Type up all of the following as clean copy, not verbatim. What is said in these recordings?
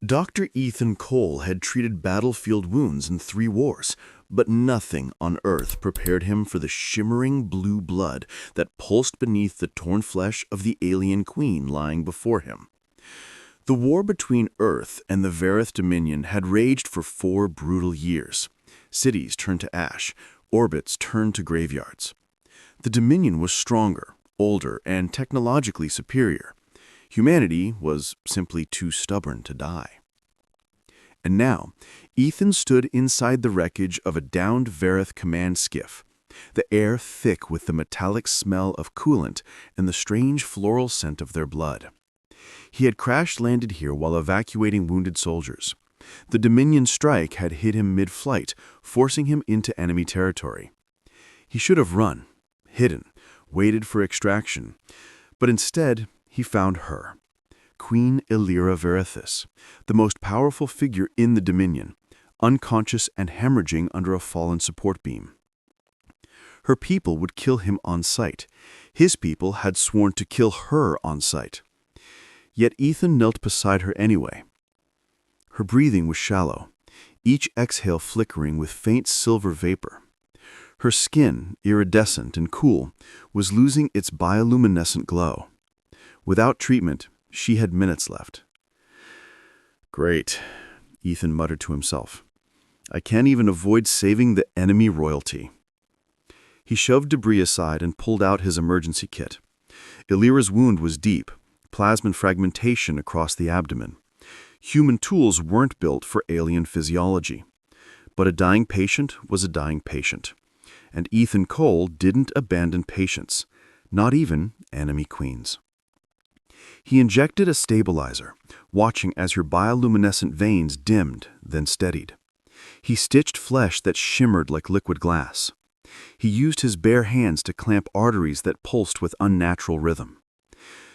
Dr. Ethan Cole had treated battlefield wounds in 3 wars, but nothing on Earth prepared him for the shimmering blue blood that pulsed beneath the torn flesh of the alien queen lying before him. The war between Earth and the Varyth Dominion had raged for 4 brutal years. Cities turned to ash, orbits turned to graveyards. The Dominion was stronger, older, and technologically superior. Humanity was simply too stubborn to die. And now, Ethan stood inside the wreckage of a downed Varyth command skiff, the air thick with the metallic smell of coolant and the strange floral scent of their blood. He had crash-landed here while evacuating wounded soldiers. The Dominion strike had hit him mid-flight, forcing him into enemy territory. He should have run, hidden, waited for extraction, but instead he found her. Queen Aelyra Varythis, the most powerful figure in the Dominion, unconscious and hemorrhaging under a fallen support beam. Her people would kill him on sight. His people had sworn to kill her on sight. Yet Ethan knelt beside her anyway. Her breathing was shallow, each exhale flickering with faint silver vapor. Her skin, iridescent and cool, was losing its bioluminescent glow. Without treatment, she had minutes left. Great, Ethan muttered to himself. I can't even avoid saving the enemy royalty. He shoved debris aside and pulled out his emergency kit. Aelyra's wound was deep, plasmin fragmentation across the abdomen. Human tools weren't built for alien physiology. But a dying patient was a dying patient. And Ethan Cole didn't abandon patients, not even enemy queens. He injected a stabilizer, watching as her bioluminescent veins dimmed, then steadied. He stitched flesh that shimmered like liquid glass. He used his bare hands to clamp arteries that pulsed with unnatural rhythm.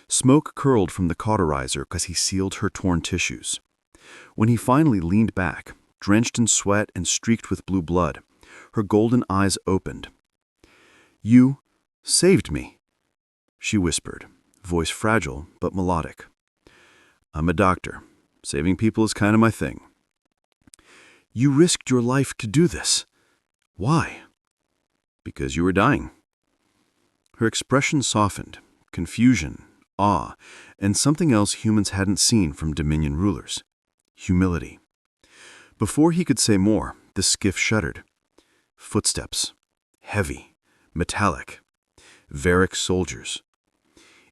Smoke curled from the cauterizer as he sealed her torn tissues. When he finally leaned back, drenched in sweat and streaked with blue blood, her golden eyes opened. "You saved me," she whispered, voice fragile but melodic. "I'm a doctor. Saving people is kind of my thing." "You risked your life to do this. Why?" "Because you were dying." Her expression softened, confusion, awe, and something else humans hadn't seen from Dominion rulers: humility. Before he could say more, the skiff shuddered. Footsteps. Heavy. Metallic. Varyth soldiers.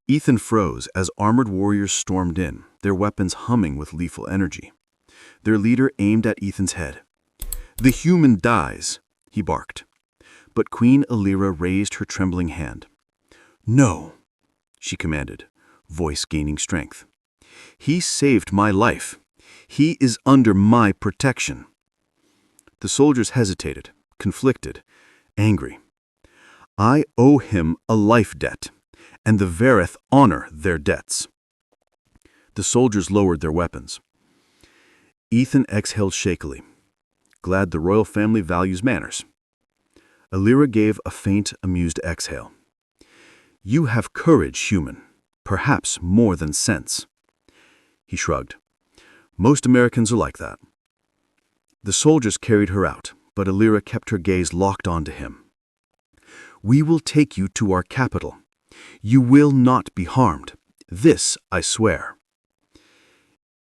Ethan froze as armored warriors stormed in, their weapons humming with lethal energy. Their leader aimed at Ethan's head. "The human dies," he barked. But Queen Aelyra raised her trembling hand. "No," she commanded, voice gaining strength. "He saved my life. He is under my protection." The soldiers hesitated, conflicted, angry. "I owe him a life debt, and the Varyth honor their debts." The soldiers lowered their weapons. Ethan exhaled shakily. "Glad the royal family values manners." Aelyra gave a faint, amused exhale. "You have courage, human, perhaps more than sense." He shrugged. "Most Americans are like that." The soldiers carried her out, but Aelyra kept her gaze locked onto him. "We will take you to our capital. You will not be harmed. This I swear."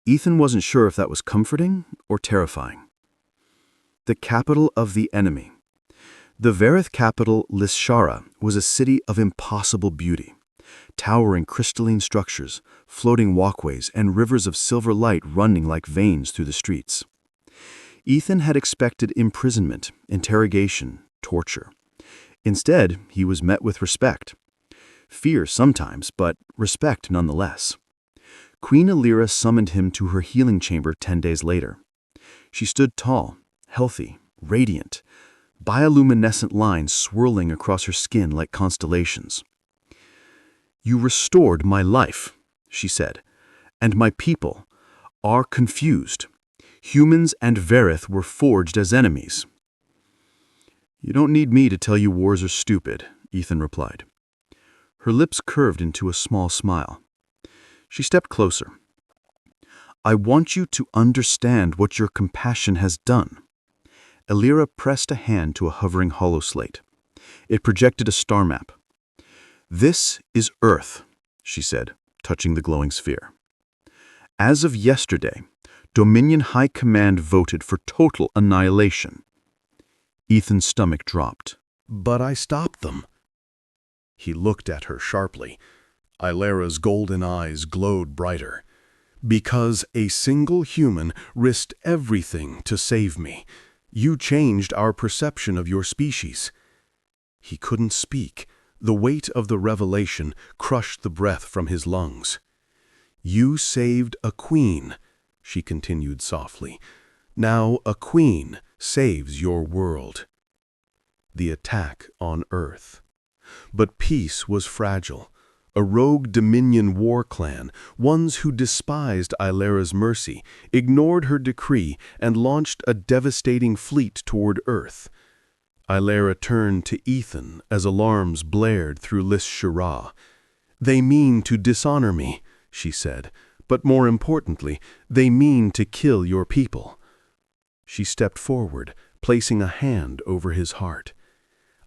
Ethan wasn't sure if that was comforting or terrifying. The capital of the enemy. The Varyth capital, Lishara, was a city of impossible beauty. Towering crystalline structures, floating walkways, and rivers of silver light running like veins through the streets. Ethan had expected imprisonment, interrogation, torture. Instead, he was met with respect. Fear sometimes, but respect nonetheless. Queen Aelyra summoned him to her healing chamber 10 days later. She stood tall, healthy, radiant, bioluminescent lines swirling across her skin like constellations. "You restored my life," she said, "and my people are confused. Humans and Varyth were forged as enemies." "You don't need me to tell you wars are stupid," Ethan replied. Her lips curved into a small smile. She stepped closer. I want you to understand what your compassion has done. Aelyra pressed a hand to a hovering holoslate. It projected a star map. This is Earth, she said, touching the glowing sphere. As of yesterday, Dominion High Command voted for total annihilation. Ethan's stomach dropped. But I stopped them. He looked at her sharply. Aelyra's golden eyes glowed brighter. Because a single human risked everything to save me. You changed our perception of your species. He couldn't speak. The weight of the revelation crushed the breath from his lungs. You saved a queen, she continued softly. Now a queen saves your world. The attack on Earth. But peace was fragile. A rogue Dominion war clan, ones who despised Aelyra's mercy, ignored her decree and launched a devastating fleet toward Earth. Aelyra turned to Ethan as alarms blared through Lys Shirah. They mean to dishonor me, she said, but more importantly, they mean to kill your people. She stepped forward, placing a hand over his heart.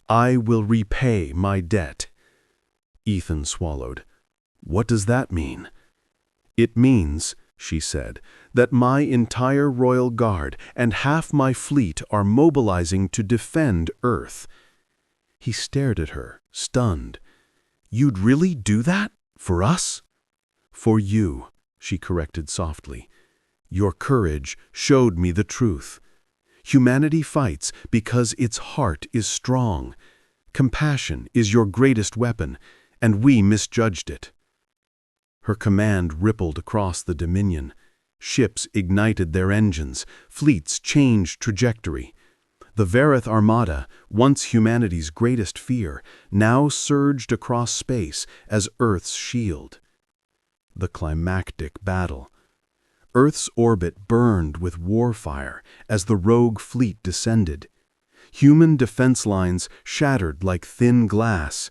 I will repay my debt. Ethan swallowed. What does that mean? It means, she said, that my entire royal guard and half my fleet are mobilizing to defend Earth. He stared at her, stunned. You'd really do that? For us? For you, she corrected softly. Your courage showed me the truth. Humanity fights because its heart is strong. Compassion is your greatest weapon, and we misjudged it. Her command rippled across the Dominion. Ships ignited their engines, fleets changed trajectory. The Varyth Armada, once humanity's greatest fear, now surged across space as Earth's shield. The climactic battle. Earth's orbit burned with warfire as the rogue fleet descended. Human defense lines shattered like thin glass.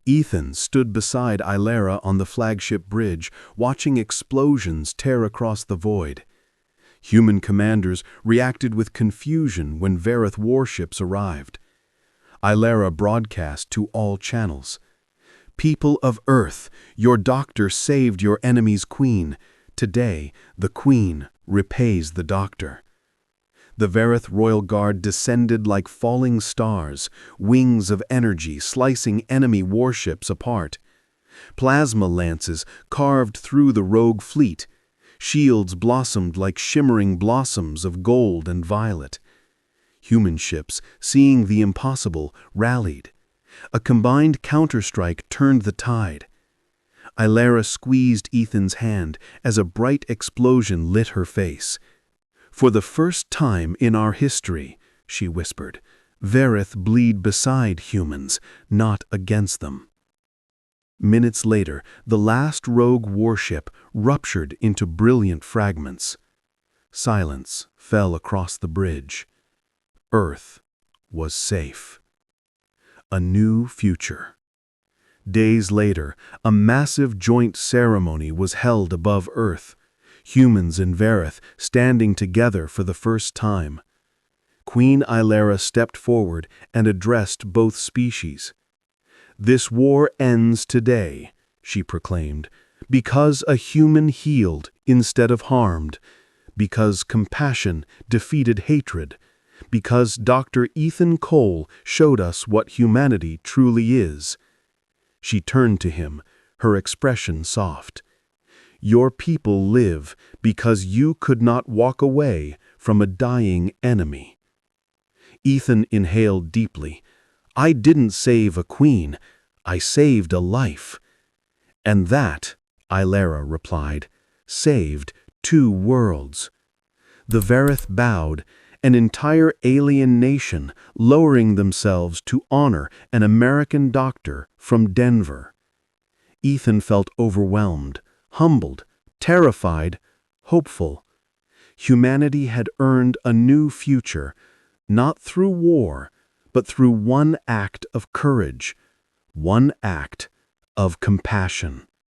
Ethan stood beside Aelyra on the flagship bridge, watching explosions tear across the void. Human commanders reacted with confusion when Varyth warships arrived. Aelyra broadcast to all channels. People of Earth, your doctor saved your enemy's queen. Today, the queen repays the doctor. The Varyth Royal Guard descended like falling stars, wings of energy slicing enemy warships apart. Plasma lances carved through the rogue fleet. Shields blossomed like shimmering blossoms of gold and violet. Human ships, seeing the impossible, rallied. A combined counterstrike turned the tide. Aelyra squeezed Ethan's hand as a bright explosion lit her face. For the first time in our history, she whispered, Varyth bleed beside humans, not against them. Minutes later, the last rogue warship ruptured into brilliant fragments. Silence fell across the bridge. Earth was safe. A new future. Days later, a massive joint ceremony was held above Earth. Humans and Varyth standing together for the first time. Queen Aelyra stepped forward and addressed both species. This war ends today, she proclaimed, because a human healed instead of harmed, because compassion defeated hatred, because Dr. Ethan Cole showed us what humanity truly is. She turned to him, her expression soft. Your people live because you could not walk away from a dying enemy. Ethan inhaled deeply. I didn't save a queen, I saved a life. And that, Aelyra replied, saved 2 worlds. The Varyth bowed, an entire alien nation lowering themselves to honor an American doctor from Denver. Ethan felt overwhelmed, humbled, terrified, hopeful. Humanity had earned a new future, not through war, but through one act of courage, one act of compassion.